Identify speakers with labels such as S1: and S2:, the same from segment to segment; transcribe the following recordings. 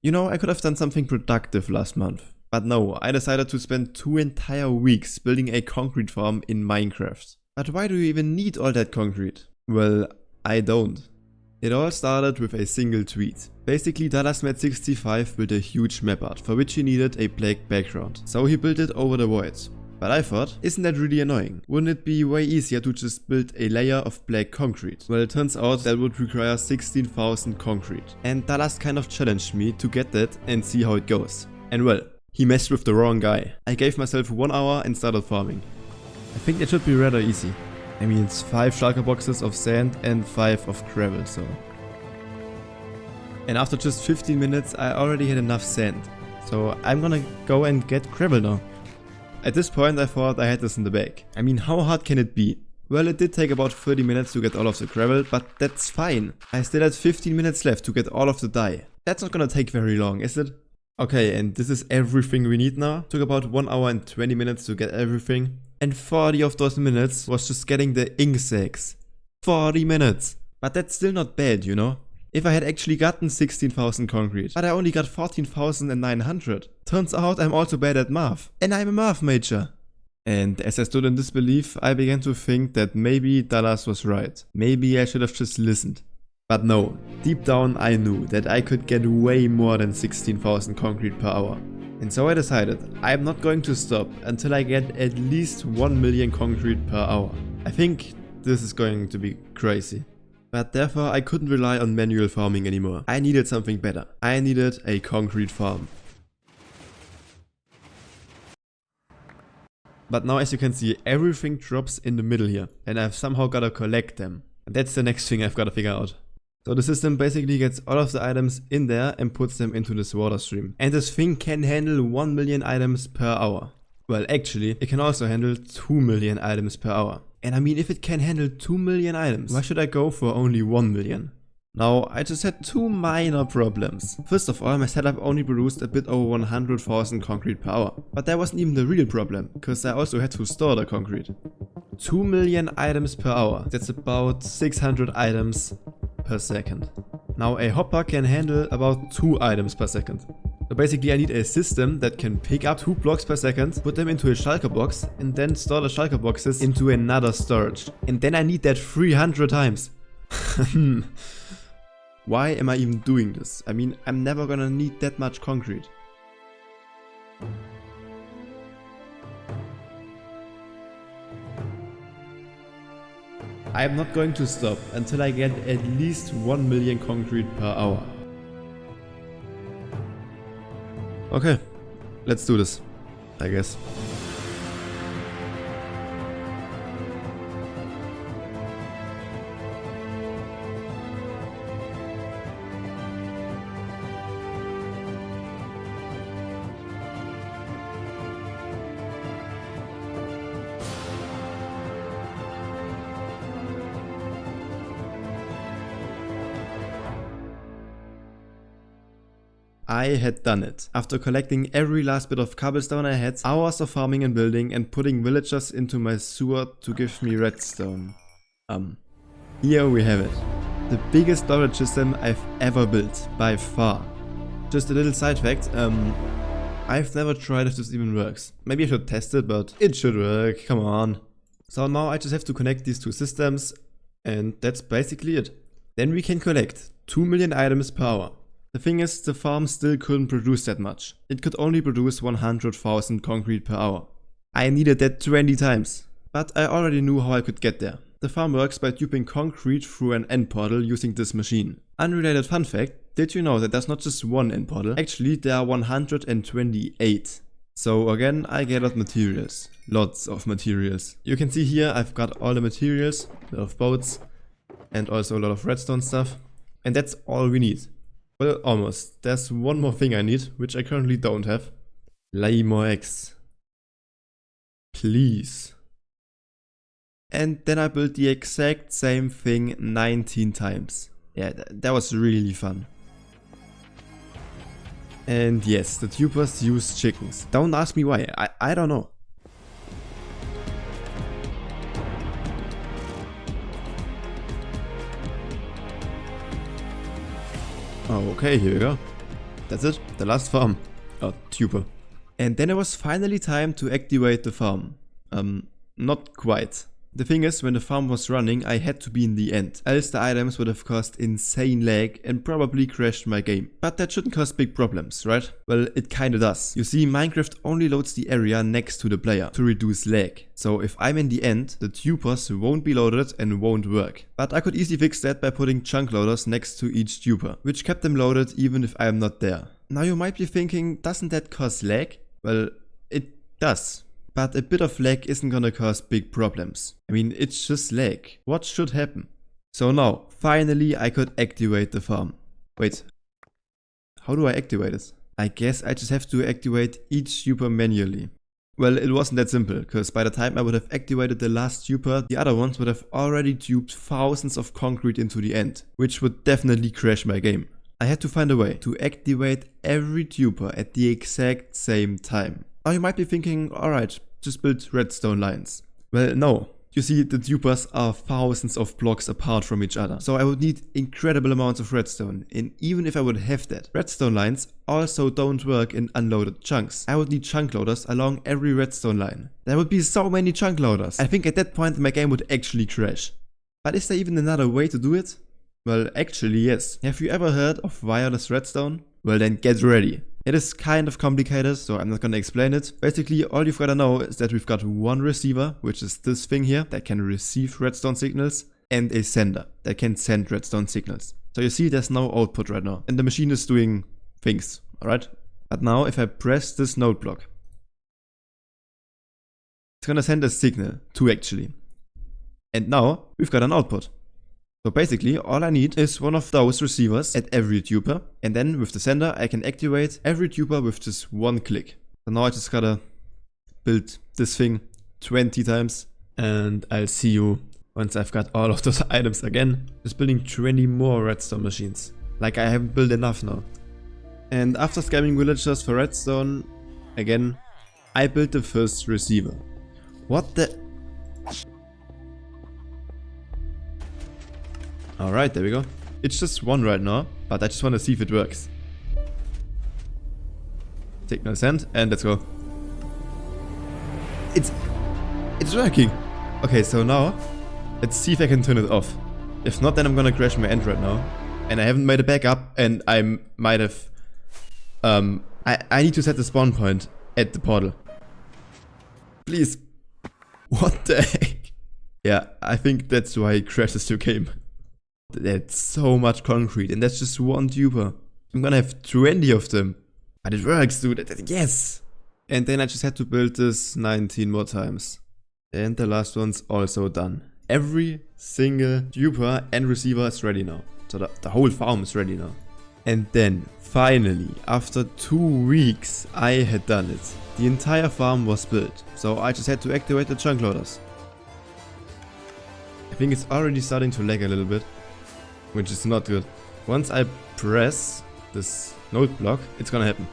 S1: You know, I could have done something productive last month. But no, I decided to spend 2 entire weeks building a concrete farm in Minecraft. But why do you even need all that concrete? Well, I don't. It all started with a single tweet. Basically, DallasMed65 built a huge map art for which he needed a black background, so he built it over the void. But I thought, isn't that really annoying? Wouldn't it be way easier to just build a layer of black concrete? Well, it turns out that would require 16,000 concrete. And Dallas kind of challenged me to get that and see how it goes. And well, he messed with the wrong guy. I gave myself 1 hour and started farming. I think it should be rather easy. I mean, it's 5 shulker boxes of sand and 5 of gravel, so. And after just 15 minutes, I already had enough sand. So I'm gonna go and get gravel now. At this point, I thought I had this in the bag. I mean, how hard can it be? Well, it did take about 30 minutes to get all of the gravel, but that's fine. I still had 15 minutes left to get all of the dye. That's not gonna take very long, is it? Okay, and this is everything we need now. Took about 1 hour and 20 minutes to get everything. And 40 of those minutes was just getting the ink sacs. 40 minutes! But that's still not bad, you know? If I had actually gotten 16,000 concrete, but I only got 14,900. Turns out I'm also bad at math. And I'm a math major. And as I stood in disbelief, I began to think that maybe Dallas was right. Maybe I should have just listened. But no, deep down I knew that I could get way more than 16,000 concrete per hour. And so I decided, I'm not going to stop until I get at least 1 million concrete per hour. I think this is going to be crazy. But therefore I couldn't rely on manual farming anymore. I needed something better. I needed a concrete farm. But now, as you can see, everything drops in the middle here. And I've somehow gotta collect them. And that's the next thing I've gotta figure out. So the system basically gets all of the items in there and puts them into this water stream. And this thing can handle 1 million items per hour. Well, actually, it can also handle 2 million items per hour. And I mean, if it can handle 2 million items, why should I go for only 1 million? Now, I just had 2 minor problems. First of all, my setup only produced a bit over 100,000 concrete per hour. But that wasn't even the real problem, because I also had to store the concrete. 2 million items per hour, that's about 600 items per second. Now, a hopper can handle about 2 items per second. So basically I need a system that can pick up 2 blocks per second, put them into a shulker box, and then store the shulker boxes into another storage. And then I need that 300 times. Why am I even doing this? I mean, I'm never gonna need that much concrete. I'm not going to stop until I get at least 1 million concrete per hour. Okay, let's do this, I guess. I had done it. After collecting every last bit of cobblestone I had, hours of farming and building, and putting villagers into my sewer to give me redstone. Here we have it. The biggest storage system I've ever built, by far. Just a little side fact, I've never tried if this even works. Maybe I should test it, but it should work, come on. So now I just have to connect these 2 systems, and that's basically it. Then we can collect 2 million items per hour. The thing is, the farm still couldn't produce that much. It could only produce 100,000 concrete per hour. I needed that 20 times. But I already knew how I could get there. The farm works by duping concrete through an end portal using this machine. Unrelated fun fact, did you know that there's not just one end portal? Actually, there are 128. So again, I gathered materials. Lots of materials. You can see here I've got all the materials, a lot of boats, and also a lot of redstone stuff. And that's all we need. Well, almost. There's one more thing I need, which I currently don't have. Laymore X. Please. And then I built the exact same thing 19 times. Yeah, that was really fun. And yes, the tubers use chickens. Don't ask me why, I don't know. Oh, okay, here we go. that's it, the last farm. Oh, tuber. And then it was finally time to activate the farm. Not quite. The thing is, when the farm was running, I had to be in the end, else the items would have caused insane lag and probably crashed my game. But that shouldn't cause big problems, right? Well, it kinda does. You see, Minecraft only loads the area next to the player to reduce lag. So if I'm in the end, the tubers won't be loaded and won't work. But I could easily fix that by putting chunk loaders next to each tuber, which kept them loaded even if I'm not there. Now you might be thinking, doesn't that cause lag? Well, it does. But a bit of lag isn't gonna cause big problems. I mean, it's just lag. What should happen? So now, finally I could activate the farm. Wait, how do I activate it? I guess I just have to activate each tuber manually. Well, it wasn't that simple, cause by the time I would have activated the last tuber, the other ones would have already tubed thousands of concrete into the end, which would definitely crash my game. I had to find a way to activate every tuber at the exact same time. Now you might be thinking, alright, just build redstone lines. Well, no. You see, the tubers are thousands of blocks apart from each other. So I would need incredible amounts of redstone. And even if I would have that, redstone lines also don't work in unloaded chunks. I would need chunk loaders along every redstone line. There would be so many chunk loaders. I think at that point my game would actually crash. But is there even another way to do it? Well, actually yes. Have you ever heard of wireless redstone? Well then get ready. It is kind of complicated, so I'm not gonna explain it. Basically, all you've gotta know is that we've got one receiver, which is this thing here, that can receive redstone signals, and a sender that can send redstone signals. So you see there's no output right now, and the machine is doing things, alright? But now if I press this node block, it's gonna send a signal, two actually. And now we've got an output. So basically, all I need is one of those receivers at every tuber, and then with the sender I can activate every tuber with just one click. So now I just gotta build this thing 20 times, and I'll see you once I've got all of those items again. Just building 20 more redstone machines. Like I haven't built enough now. And after scamming villagers for redstone, again, I built the first receiver. What the... Alright, there we go. It's just one right now, but I just want to see if it works. Signal send, and let's go. It's working! Okay, so now, let's see if I can turn it off. If not, then I'm gonna crash my end right now. And I haven't made a backup, and I might have... I need to set the spawn point at the portal. Please. What the heck? Yeah, I think that's why it crashes your game. That's so much concrete, and that's just one tuber. I'm gonna have 20 of them. But it works, dude. Yes! And then I just had to build this 19 more times. And the last one's also done. Every single tuber and receiver is ready now. So the whole farm is ready now. And then, finally, after 2 weeks, I had done it. The entire farm was built. So I just had to activate the chunk loaders. I think it's already starting to lag a little bit, which is not good. Once I press this node block, it's gonna happen.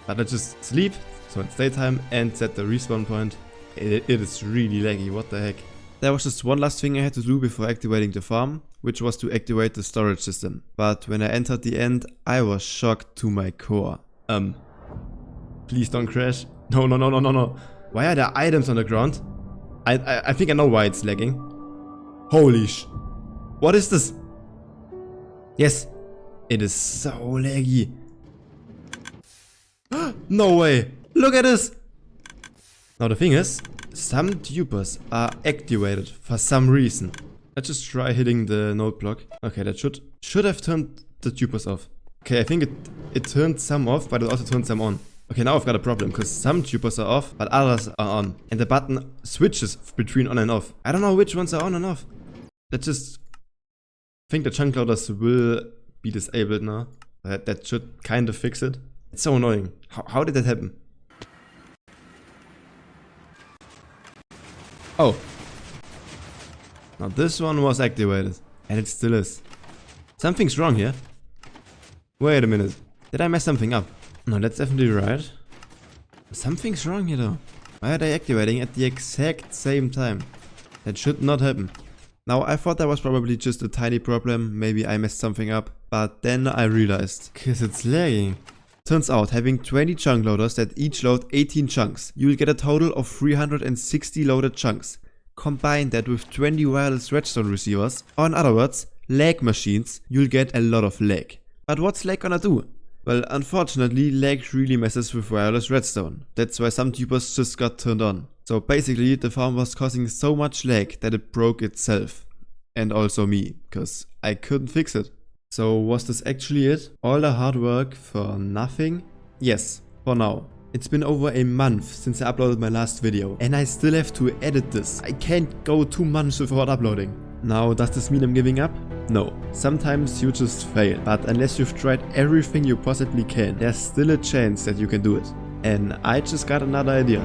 S1: But I just sleep, so it's daytime, and set the respawn point. It is really laggy, what the heck. There was just one last thing I had to do before activating the farm, which was to activate the storage system. But when I entered the end, I was shocked to my core. Please don't crash. No. Why are there items on the ground? I think I know why it's lagging. Holy sh... What is this? Yes, it is so laggy. No way! Look at this! Now the thing is, some tubers are activated for some reason. Let's just try hitting the node block. Okay, that should have turned the tubers off. Okay, I think it turned some off, but it also turned some on. Okay, now I've got a problem, because some tubers are off, but others are on. And the button switches between on and off. I don't know which ones are on and off. Let's just... I think the chunk loaders will be disabled now. That should kind of fix it. It's so annoying. How did that happen? Oh. Now this one was activated. And it still is. Something's wrong here. Wait a minute. Did I mess something up? No, that's definitely right. Something's wrong here though. Why are they activating at the exact same time? That should not happen. Now, I thought that was probably just a tiny problem, maybe I messed something up, but then I realized, cause it's lagging. Turns out having 20 chunk loaders that each load 18 chunks, you'll get a total of 360 loaded chunks. Combine that with 20 wireless redstone receivers, or in other words, lag machines, you'll get a lot of lag. But what's lag gonna do? Well, unfortunately, lag really messes with wireless redstone. That's why some tubers just got turned on. So basically, the farm was causing so much lag that it broke itself. And also me, cause I couldn't fix it. So was this actually it? All the hard work for nothing? Yes, for now. It's been over a month since I uploaded my last video, and I still have to edit this. I can't go 2 months without uploading. Now, does this mean I'm giving up? No. Sometimes you just fail, but unless you've tried everything you possibly can, there's still a chance that you can do it. And I just got another idea.